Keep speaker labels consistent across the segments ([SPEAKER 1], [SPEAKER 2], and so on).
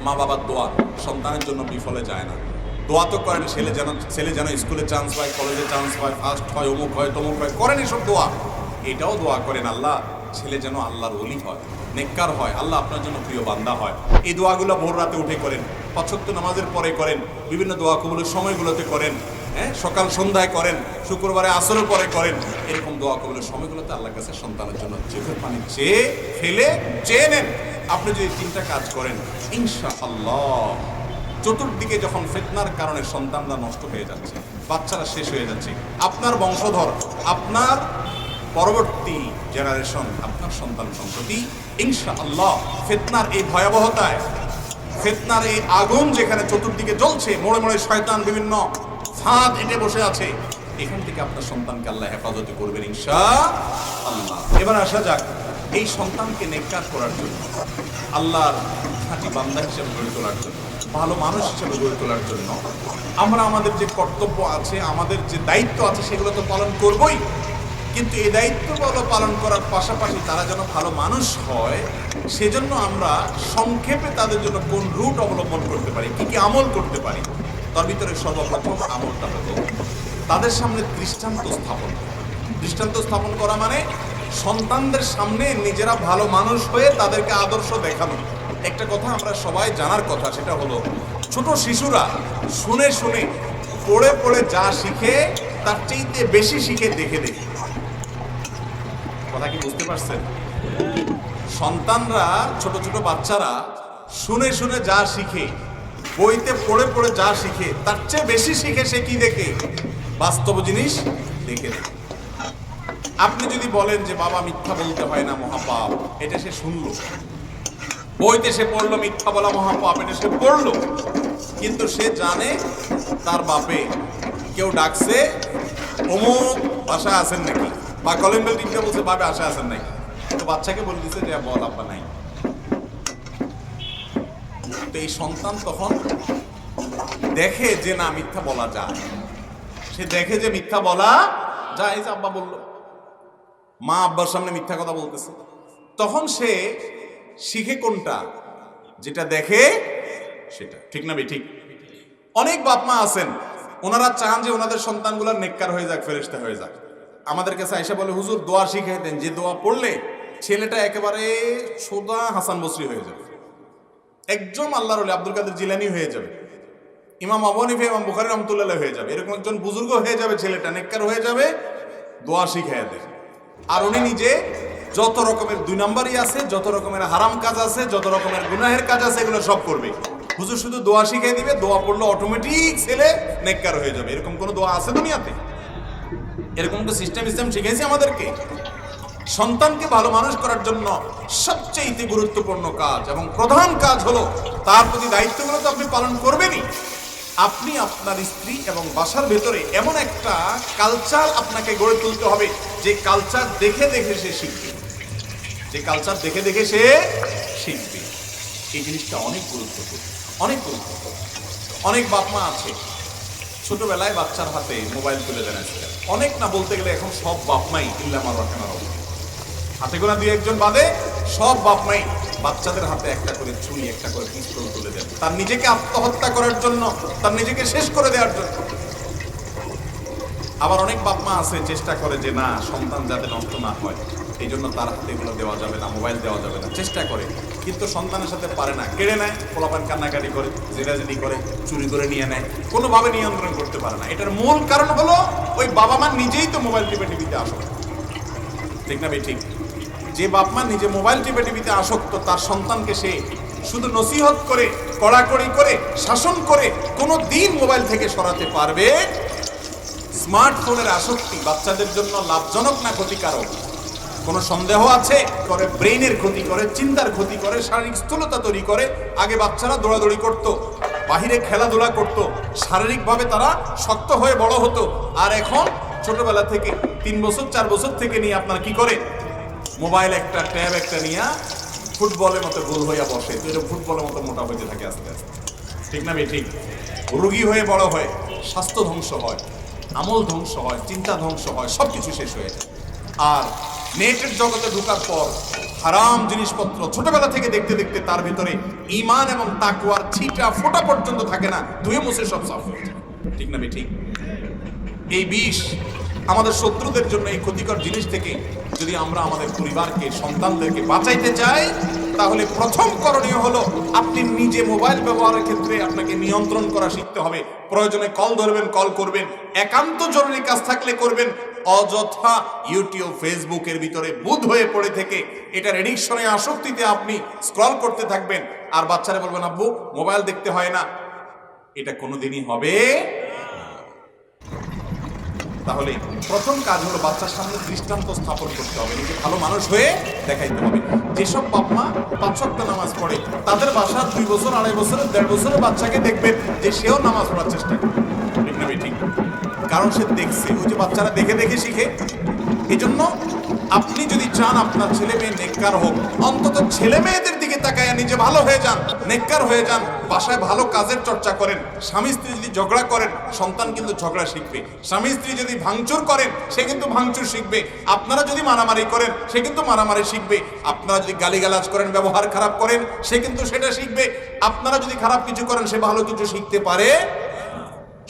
[SPEAKER 1] মা বাবার দোয়া সন্তানের জন্য বিফলে যায় না। দোয়া তো করেন ছেলে যেন স্কুলে চান্স পায়, কলেজে চান্স পায়, ফার্স্ট হয়, অমুক হয়, তমুক হয়, করেন এসব দোয়া। এটাও দোয়া করেন আল্লাহ ছেলে যেন আল্লাহর ওলি হয়, নেককার হয়, আল্লাহ আপনার জন্য প্রিয় বান্দা হয়। এই দোয়াগুলো ভোর রাতে উঠে করেন, ৫ ওয়াক্ত নামাজের পরে করেন, বিভিন্ন দোয়া কবুলের সময়গুলোতে করেন, সকাল সন্ধ্যায় করেন, শুক্রবারে আসরের পরে করেন। এরকম দোয়া কবুলের সময়গুলোতে আল্লাহর কাছে সন্তানের জন্য চোখের পানি চেয়ে নেন। আপনি যদি 3টা কাজ করেন ইনশাআল্লাহ, চতুর্দিকে যখন ফিতনার কারণে সন্তানরা নষ্ট হয়ে যাচ্ছে, বাচ্চারা শেষ হয়ে যাচ্ছে, আপনার বংশধর, আপনার পরবর্তী জেনারেশন, আপনার সন্তান সন্ততি ইনশাআল্লাহ ফিতনার এই ভয়াবহতায়, ফিতনার এই আগুন যেখানে চতুর্দিকে জ্বলছে, মোড়ে মোড়ে শয়তান বিভিন্ন ফাঁদ এঁটে বসে আছে, এখান থেকে আপনার সন্তানকে আল্লাহ হেফাজত করবেন ইনশাআল্লাহ। এবার আসা যাক এই সন্তানকে নেককার করার জন্য, আল্লাহর খাঁটি বান্দা হিসেবে গড়ে তোলার জন্য, ভালো মানুষ হিসেবে গড়ে তোলার জন্য আমরা আমাদের যে কর্তব্য আছে, আমাদের যে দায়িত্ব আছে, সেগুলো তো পালন করবই। কিন্তু এই দায়িত্বগুলো পালন করার পাশাপাশি তারা যেন ভালো মানুষ হয়, সেজন্য আমরা সংক্ষেপে তাদের জন্য কোন রুট অবলম্বন করতে পারি, কি কি আমল করতে পারি, তার ভিতরে সর্বপ্রথম আমলটা হলো তাদের সামনে দৃষ্টান্ত স্থাপন করা মানে সন্তানদের সামনে নিজেরা ভালো মানুষ হয়ে তাদেরকে আদর্শ দেখানো। একটা কথা আমরা সবাই জানার কথা, সেটা হলো ছোট শিশুরা শুনে শুনে, পড়ে পড়ে যা শিখে তার চাইতে বেশি শিখে দেখে দেখে। কথা কি বুঝতে পারছেন? সন্তানরা, ছোট ছোট বাচ্চারা শুনে শুনে যা শিখে, বইতে পড়ে পড়ে যা শিখে তার চেয়ে বেশি শিখে সে কি দেখে? বাস্তব জিনিস দেখে দেখে। আপনি যদি বলেন যে বাবা মিথ্যা বলতে হয় না, মহাপাপ, এটা সে শুনলো, বইতে সে পড়লো মিথ্যা বলা মহাপাপ, এটা সে পড়লো, কিন্তু সে জানে তার বাপে কেউ ডাকছে অমুক বাসায় আছেন নাকি, বা কলিং বেল টিপতে বলছে বাবা আশা আছেন নাকি, তো বাচ্চাকে বলে দিচ্ছে যে বল আব্বা নাই। তো এই সন্তান তখন দেখে যে না, মিথ্যা বলা যায়, সে দেখে যে মিথ্যা বলা যায়, যে আব্বা বললো, মা আব্বার সামনে মিথ্যা কথা বলতেছে, তখন সে শিখে কোনটা? যেটা দেখে সেটা। ঠিক না ঠিক? অনেক বাপ মা আছেন, ওনারা চান যে ওনাদের সন্তানগুলা নেককার হয়ে যাক, ফেরেশতা হয়ে যাক। আমাদের কাছে আয়েশা বলে, হুজুর দোয়া শিখিয়ে দেন, যে দোয়া পড়লে ছেলেটা একেবারে সোজা হাসান বসরি হয়ে যাবে, একজন আল্লাহর ওলি আব্দুল কাদের জিলানী হয়ে যাবে, ইমাম আবু হানিফা, ইমাম বুখারী রাহমাতুল্লাহ হয়ে যাবে, এরকম একজন বুজুর্গ হয়ে যাবে, ছেলেটা নেককার হয়ে যাবে, দোয়া শিখিয়ে দেন। আর উনি নিজে যত রকমের 2 নাম্বারই আছে, যত রকমের হারাম কাজ আছে, যত রকমের গুনাহের কাজ আছে, এগুলো সব করবে। হুজুর শুধু দোয়া শিখিয়ে দিবে, দোয়া পড়লে অটোমেটিক ছেলে নেককার হয়ে যাবে। এরকম কোন দোয়া আছে দুনিয়াতে? এরকম তো সিস্টেম শিখেছি আমাদেরকে। সন্তানকে ভালো মানুষ করার জন্য সবচেয়ে গুরুত্বপূর্ণ কাজ এবং প্রধান কাজ হলো তার প্রতি দায়িত্বগুলো তো আপনি পালন করবেনই। আপনি আপনার স্ত্রী এবং বাসার ভেতরে এমন একটা কালচার আপনাকে গড়ে তুলতে হবে, যে কালচার দেখে দেখে সে শিখবে, যে কালচার দেখে দেখে সে শিখবে। এই জিনিসটা অনেক গুরুত্বপূর্ণ, অনেক গুরুত্বপূর্ণ। অনেক বাপ মা আছে ছোটবেলায় বাচ্চার হাতে মোবাইল তুলে দেন। অনেক না বলতে গেলে এখন সব বাপ মাই, ইল্লা মান রাহিমাহুল্লাহ, হাতে গোনা 2-1 বাদে সব বাপ মাই বাচ্চাদের হাতে একটা করে ছুরি, একটা করে পিস্তল তুলে দেন, তার নিজেকে আত্মহত্যা করার জন্য, তার নিজেকে শেষ করে দেওয়ার জন্য। আবার অনেক বাপ মা আছে চেষ্টা করে যে না, সন্তান যাতে নষ্ট না হয়, এই জন্য তার হাতে এগুলো দেওয়া যাবে না, মোবাইল দেওয়া যাবে না, চেষ্টা করে, কিন্তু সন্তানের সাথে পারে না, কেড়ে নেয়, পোলাপান কান্নাকাটি করে, জেদাজেদি করে, চুরি করে নিয়ে নেয়, কোনোভাবে নিয়ন্ত্রণ করতে পারে না। এটার মূল কারণ হলো ওই বাবা মা নিজেই তো মোবাইল টিভিতে আসক্ত। ঠিক না ঠিক? যে বাপ মা নিজে মোবাইল টিভিতে আসক্ত, তার সন্তানকে সে শুধু নসিহত করে, কড়াকড়ি করে, শাসন করে কোনো দিন মোবাইল থেকে সরাতে পারবে? স্মার্টফোনের আসক্তি বাচ্চাদের জন্য লাভজনক না ক্ষতিকারক? কোনো সন্দেহ আছে? করে ব্রেইনের ক্ষতি করে, চিন্তার ক্ষতি করে, শারীরিক স্থূলতা তৈরি করে। আগে বাচ্চারা দৌড়াদৌড়ি করত, বাহিরে খেলাধুলা করত, শারীরিকভাবে তারা শক্ত হয়ে বড় হতো। আর এখন ছোটবেলা থেকে 3 বছর 4 বছর থেকে নিয়ে আপনার কি করে? মোবাইল একটা, ট্যাব একটা নিয়ে ফুটবলের মতো গোল হইয়া বসে, তো এরকম ফুটবলের মতো মোটা হইতে থাকে আস্তে আস্তে। ঠিক না ঠিক? রোগী হয়ে বড় হয়, স্বাস্থ্য ধ্বংস হয়, আমল ধ্বংস হয়, চিন্তা ধ্বংস হয়, সব কিছু শেষ হয়ে যায়। আর নেটের জগতে ঢোকার পর হারাম জিনিসপত্র ছোটবেলা থেকে দেখতে দেখতে তার ভিতরে ঈমান এবং তাকওয়ার ছিটা ফোঁটা পর্যন্ত থাকে না, ধুয়ে মুছে সব সাফ হয়ে যায়। ঠিক না ঠিক? এই বিষ আমাদের শত্রুদের জন্য, এই ক্ষতিকর জিনিস থেকে যদি আমরা আমাদের পরিবারকে, সন্তানদেরকে বাঁচাইতে চাই, তাহলে প্রথম করণীয় হলো আপনি নিজে মোবাইল ব্যবহারের ক্ষেত্রে আপনাকে নিয়ন্ত্রণ করা শিখতে হবে। প্রয়োজনে কল ধরবেন, কল করবেন, একান্ত জরুরি কাজ থাকলে করবেন। অযথা ইউটিউব, ফেসবুকের ভিতরে বুঁদ হয়ে পড়ে থেকে এটার এডিকশনে, আসক্তিতে আপনি স্ক্রল করতে থাকবেন, আর বাচ্চারা বলবেন আব্বু মোবাইল দেখতে হয় না, এটা কোনোদিনই হবে। তাহলে প্রথম কাজ হলো বাচ্চার সামনে দৃষ্টান্ত স্থাপন করতে হবে, নিজে ভালো মানুষ হয়ে দেখাইতে হবে। যেসব বাপ মা 5 ওয়াক্ত নামাজ পড়ে, তাদের বাসার 2 বছর, 2.5 বছরের, 1.5 বছরের বাচ্চাকে দেখবেন যে সেও নামাজ পড়ার চেষ্টা করে। ঠিক না ঠিক? কারণ সে দেখছে, ওই যে বাচ্চারা দেখে দেখে শিখে। এই জন্য আপনি যদি চান আপনার ছেলে মেয়ে নেককার হোক, অন্তত ছেলে মেয়েদের দিকে তাকায়া নিজে ভালো হয়ে যান, নেককার হয়ে যান, বাসায় ভালো কাজের চর্চা করেন। স্বামী স্ত্রী যদি ঝগড়া করেন, সন্তান কিন্তু ঝগড়া শিখবে। স্বামী স্ত্রী যদি ভাঙচুর করেন, সে কিন্তু ভাঙচুর শিখবে। আপনারা যদি মারামারি করেন, সে কিন্তু মারামারি শিখবে। আপনারা যদি গালিগালাজ করেন, ব্যবহার খারাপ করেন, সে কিন্তু সেটা শিখবে। আপনারা যদি খারাপ কিছু করেন, সে ভালো কিছু শিখতে পারে।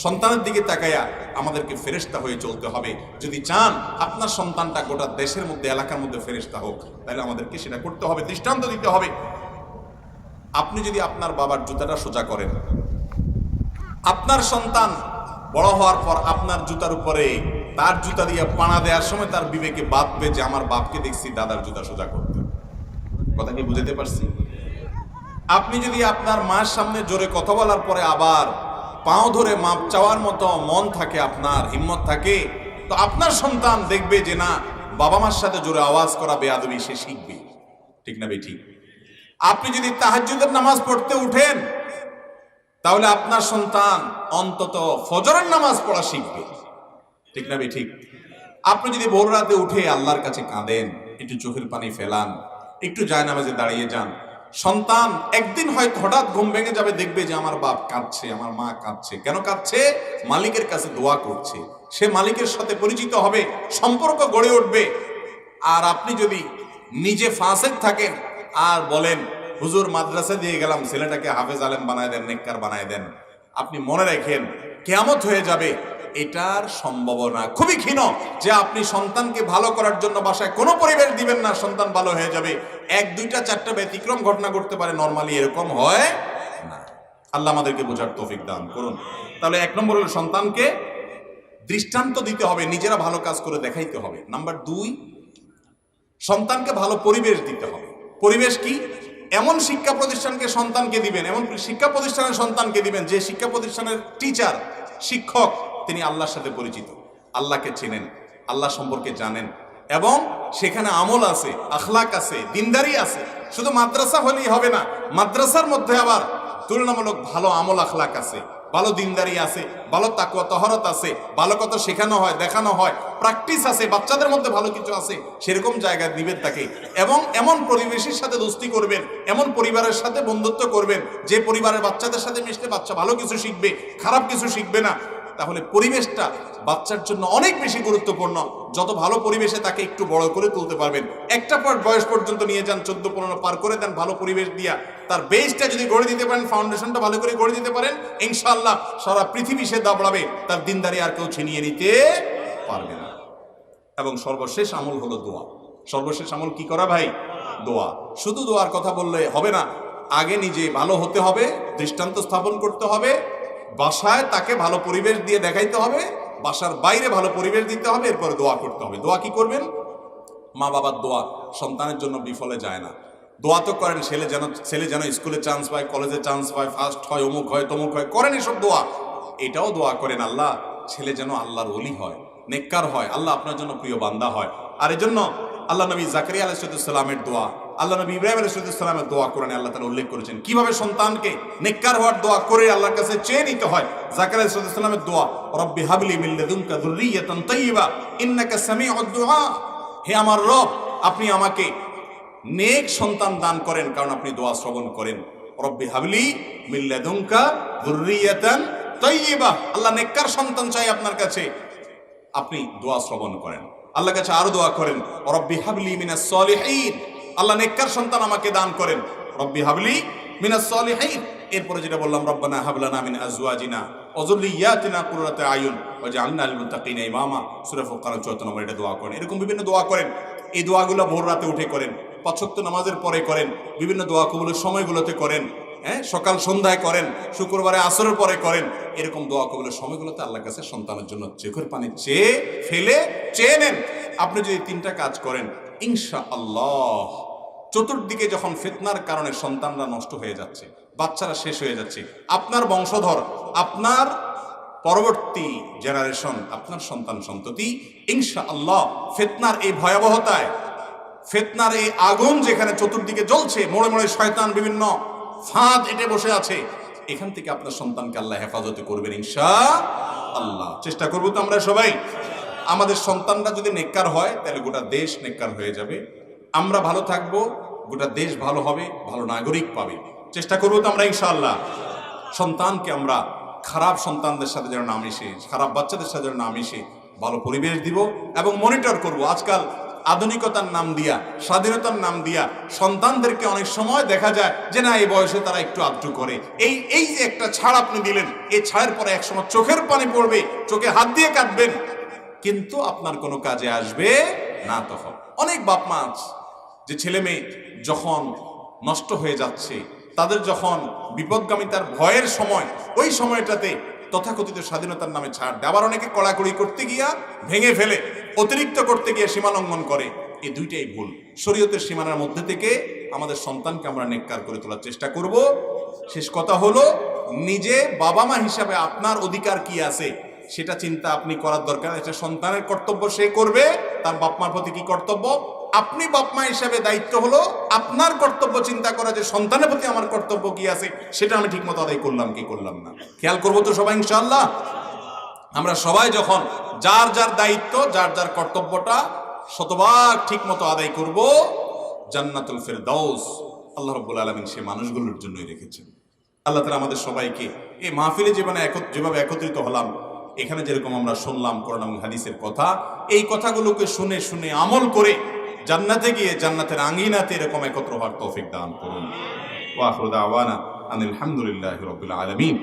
[SPEAKER 1] সন্তানের দিকে তাকায়া আমাদেরকে ফেরেশতা হয়ে চলতে হবে। যদি চান আপনার সন্তানটা গোটা দেশের মধ্যে, এলাকার মধ্যে ফেরেশতা হোক, তাহলে আমাদেরকে সেটা করতে হবে, দৃষ্টান্ত দিতে হবে। আপনি যদি আপনার বাবার জুতাটা সোজা করেন, আপনার সন্তান বড় হওয়ার পর আপনার জুতার উপরে তার জুতা দিয়ে পাড়া দেওয়ার সময় তার বিবেকে বাঁধবে যে আমার বাপকে দেখছি দাদার জুতা সোজা করতে। কথা কি বুঝতে পারছি? আপনি যদি আপনার মার সামনে জোরে কথা বলার পরে আবার পাও ধরে মাপ চাওয়ার মতো মন থাকে, আপনার হিম্মত থাকে, তো আপনার সন্তান দেখবে যে না, বাবা মার সাথে জোরে আওয়াজ করা বেয়াদবি সে শিখবে। ঠিক না ঠিক? আপনি যদি তাহাজ্জুদের নামাজ পড়তে উঠেন, তাহলে আপনার সন্তান অন্তত ফজরের নামাজ পড়া শিখবে। ঠিক না ঠিক? আপনি যদি ভোর রাতে উঠে আল্লাহর কাছে কাঁদেন, একটু চোখের পানি ফেলান, একটু জায়নামাজে দাঁড়িয়ে যান, সন্তান একদিন হয়তো হঠাৎ ঘুম ভেঙে যাবে, দেখবে যে আমার বাপ কাঁদছে, আমার মা কাঁদছে। কেন কাঁদছে? মালিকের কাছে দোয়া করছে। সে মালিকের সাথে পরিচিত হবে, সম্পর্ক গড়ে উঠবে। আর আপনি যদি নিজে ফাসেক থাকেন আর বলেন হুজুর মাদ্রাসা দিয়ে গেলাম, ছেলেটাকে হাফেজ আলেম বানায় দেন, নেককার বানায় দেন, আপনি মনে রাখেন কিয়ামত হয়ে যাবে। এটার সম্ভাবনা খুবই ক্ষীণ যে আপনি সন্তানকে ভালো করার জন্য বাসায় কোনো পরিবেশ দিবেন না, সন্তান ভালো হয়ে যাবে। 1, 2টা 4টা ব্যতিক্রম ঘটনা ঘটতে পারে, নরমালি এরকম হয় না। আল্লাহ আমাদেরকে বোঝার তৌফিক দান করুন। তাহলে 1 নম্বর হলো সন্তানকে দৃষ্টান্ত দিতে হবে, নিজেরা ভালো কাজ করে দেখাইতে হবে। নাম্বার 2, সন্তানকে ভালো পরিবেশ দিতে হবে। পরিবেশ কি? এমন শিক্ষা প্রতিষ্ঠানকে সন্তানকে দিবেন, এমন শিক্ষা প্রতিষ্ঠানের সন্তানকে দিবেন যে শিক্ষা প্রতিষ্ঠানের টিচার, শিক্ষক, তিনি আল্লাহর সাথে পরিচিত, আল্লাহকে চেনেন, আল্লাহ সম্পর্কে জানেন, এবং সেখানে আমল আছে, আখলাক আছে, দিনদারি আছে। শুধু মাদ্রাসা হলেই হবে না, মাদ্রাসার মধ্যে আবার তুলনামূলক ভালো আমল আখলাক আছে, ভালো দিনদারি আছে, ভালো তাকওয়া তহরত আছে, ভালো কথা শেখানো হয়, দেখানো হয়, প্র্যাকটিস আছে, বাচ্চাদের মধ্যে ভালো কিছু আছে। সেরকম জায়গায় দিবেন তাকে, এবং এমন পরিবেশের সাথে দোস্তি করবেন, এমন পরিবারের সাথে বন্ধুত্ব করবেন যে পরিবারের বাচ্চাদের সাথে মিশলে বাচ্চা ভালো কিছু শিখবে, খারাপ কিছু শিখবে না। তাহলে পরিবেশটা বাচ্চার জন্য অনেক বেশি গুরুত্বপূর্ণ। যত ভালো পরিবেশে তাকে একটু বড় করে তুলতে পারবেন, একটা বয়স পর্যন্ত নিয়ে যান, 14-15 পার করে দেন, ভালো পরিবেশ দিয়া তার বেসটা যদি গড়ে দিতে পারেন, ফাউন্ডেশনটা ভালো করে গড়ে দিতে পারেন, ইনশাআল্লাহ সারা পৃথিবী সে দাবড়াবে, তার দিনদারি আর কেউ ছিনিয়ে নিতে পারবে না। এবং সর্বশেষ আমল হলো দোয়া। সর্বশেষ আমল কি করা ভাই? দোয়া। শুধু দোয়ার কথা বললে হবে না, আগে নিজে ভালো হতে হবে, দৃষ্টান্ত স্থাপন করতে হবে, বাসায় তাকে ভালো পরিবেশ দিয়ে দেখাইতে হবে, বাসার বাইরে ভালো পরিবেশ দিতে হবে, এরপরে দোয়া করতে হবে। দোয়া কি করবেন? মা বাবার দোয়া সন্তানের জন্য বিফলে যায় না। দোয়া তো করেন ছেলে যেন স্কুলে চান্স পায়, কলেজে চান্স পায়, ফার্স্ট হয়, অমুক হয়, তমুক হয়, করেন এসব দোয়া। এটাও দোয়া করেন আল্লাহ ছেলে যেন আল্লাহর ওলি হয়, নেককার হয়, আল্লাহ আপনার জন্য প্রিয় বান্দা হয়। আর এই জন্য আল্লাহ নবী জাকারিয়া আলাইহিস সালামের দোয়া, আল্লাহ নবী ইব্রাহিম আলাইহিস সালামের দোয়া কোরআনে আল্লাহ তাআলা উল্লেখ করেছেন কিভাবে সন্তানকে নেককার হওয়ার দোয়া করে আল্লাহর কাছে চেয়ে নিতে হয়। জাকারিয়া আলাইহিস সালামের দোয়া, রব্বি হাবলি মিন লাদুনকা যুররিয়াতান তাইয়্যিবা ইন্নাকা সামিউদ দুআ। হে আমার রব, আপনি আমাকে নেক সন্তান দান করেন, কারণ আপনি দোয়া শ্রবণ করেন। রব্বি হাবলি মিন লাদুনকা যুররিয়াতান তাইয়্যিবা, আল্লাহ নেককার সন্তান চাই আপনার কাছে, আপনি দোয়া শ্রবণ করেন। আল্লাহর কাছে আরো দোয়া করেন, রব্বি হাবলি মিনাস সলিহিন, আল্লাহ নেককার সন্তান আমাকে দান করেন, রব্বি হাবলি মিনাস সলিহিন। এরপরে যেটা বললাম, রব্বানা হাবলানা মিন আজওয়াজিনা ওয়া যুররিয়াতিনা কুররাতা আয়ুন ওয়াজআলনা লিল মুত্তাকিনা ইমামা। সূরা ফুরকান 74 নম্বর এটা দোয়া করেন। এরকম বিভিন্ন দোয়া করেন। এই দোয়াগুলো ভোর রাতে উঠে করেন, 5 ওয়াক্ত নামাজের পরে করেন, বিভিন্ন দোয়া কবুলের সময়গুলোতে করেন, সকাল সন্ধ্যায় করেন, শুক্রবারে আসরের পরে করেন। এরকম দোয়া কবুলের সময়গুলোতে আল্লাহর কাছে সন্তানের জন্য চোখের পানি চেয়ে নেন। আপনি যদি 3টা কাজ করেন, ইনশাআল্লাহ চতুর্দিকে যখন ফিতনার কারণে সন্তানরা নষ্ট হয়ে যাচ্ছে, বাচ্চারা শেষ হয়ে যাচ্ছে, আপনার বংশধর, আপনার পরবর্তী জেনারেশন, আপনার সন্তান সন্ততি ইনশাআল্লাহ ফিতনার এই ভয়াবহতায়, ফিতনার এই আগুন যেখানে চতুর্দিকে জ্বলছে, মোড়ে মোড়ে শয়তান বিভিন্ন ফাঁদ এঁটে বসে আছে, এখান থেকে আপনার সন্তানকে আল্লাহ হেফাজত করবেন ইনশাআল্লাহ। চেষ্টা করবো তো আমরা সবাই। আমাদের সন্তানরা যদি নেককার হয় তাহলে গোটা দেশ নেককার হয়ে যাবে, আমরা ভালো থাকবো, গোটা দেশ ভালো হবে, ভালো নাগরিক পাবে। চেষ্টা করবো তো আমরা ইনশাআল্লাহ। সন্তানকে আমরা খারাপ সন্তানদের সাথে যেন না মিশে, খারাপ বাচ্চাদের সাথে যেন না মিশে ভালো পরিবেশ দিব এবং মনিটর করব। আজকাল আধুনিকতার নাম দিয়া, স্বাধীনতার নাম দিয়া সন্তানদেরকে অনেক সময় দেখা যায় যে না এই বয়সে তারা একটু আধটু করে, এই যে একটা ছাড় আপনি দিলেন, এই ছাড়ের পরে একসময় চোখের পানি পড়বে, চোখে হাত দিয়ে কাঁদবেন, কিন্তু আপনার কোনো কাজে আসবে না। তখন অনেক বাপ মা আছে যে ছেলে মেয়ে যখন নষ্ট হয়ে যাচ্ছে, তাদের যখন বিপদগামিতার ভয়ের সময়, ওই সময়টাতে তথাকথিত স্বাধীনতার নামে ছাড় দেয়। আবার অনেকে কড়াকড়ি করতে গিয়া ভেঙে ফেলে, অতিরিক্ত করতে গিয়ে সীমা লঙ্ঘন করে। এই দুইটাই ভুল। শরীয়তের সীমানার মধ্যে থেকে আমাদের সন্তানকে আমরা নেককার করে তোলার চেষ্টা করব। শেষ কথা হলো, নিজে বাবা মা হিসাবে আপনার অধিকার কি আছে সেটা চিন্তা আপনি করার দরকার। এটা সন্তানের কর্তব্য, সে করবে। তার বাপ মার প্রতি কি কর্তব্য, আপনি বাপ মা হিসাবে দায়িত্ব হলো আপনার কর্তব্য চিন্তা করা, যে সন্তানের প্রতি আমার কর্তব্য কি আছে, সেটা আমি ঠিক মতো আদায় করলাম কি করলাম না। খেয়াল করবো তো সবাই ইনশাআল্লাহ। আমরা সবাই যখন যার যার দায়িত্ব, যার যার কর্তব্যটা শতভাগ ঠিক মতো আদায় করব, জান্নাতুল ফেরদাউস আল্লাহ রাব্বুল আলামিন সে মানুষগুলোর জন্যই রেখেছেন। আল্লাহ তাআলা আমাদের সবাইকে এই মাহফিলে যেভাবে একত্রিত হলাম, এখানে যেরকম আমরা শুনলাম কোরআন এবং হাদিসের কথা, এই কথাগুলোকে শুনে শুনে আমল করে জান্নাতে গিয়ে জান্নাতের আঙ্গিনাতে এরকম একত্র হওয়ার তৌফিক দান করুন। ওয়া আখিরু দাওয়ানা আনিল হামদুলিল্লাহি রাব্বিল আলামিন।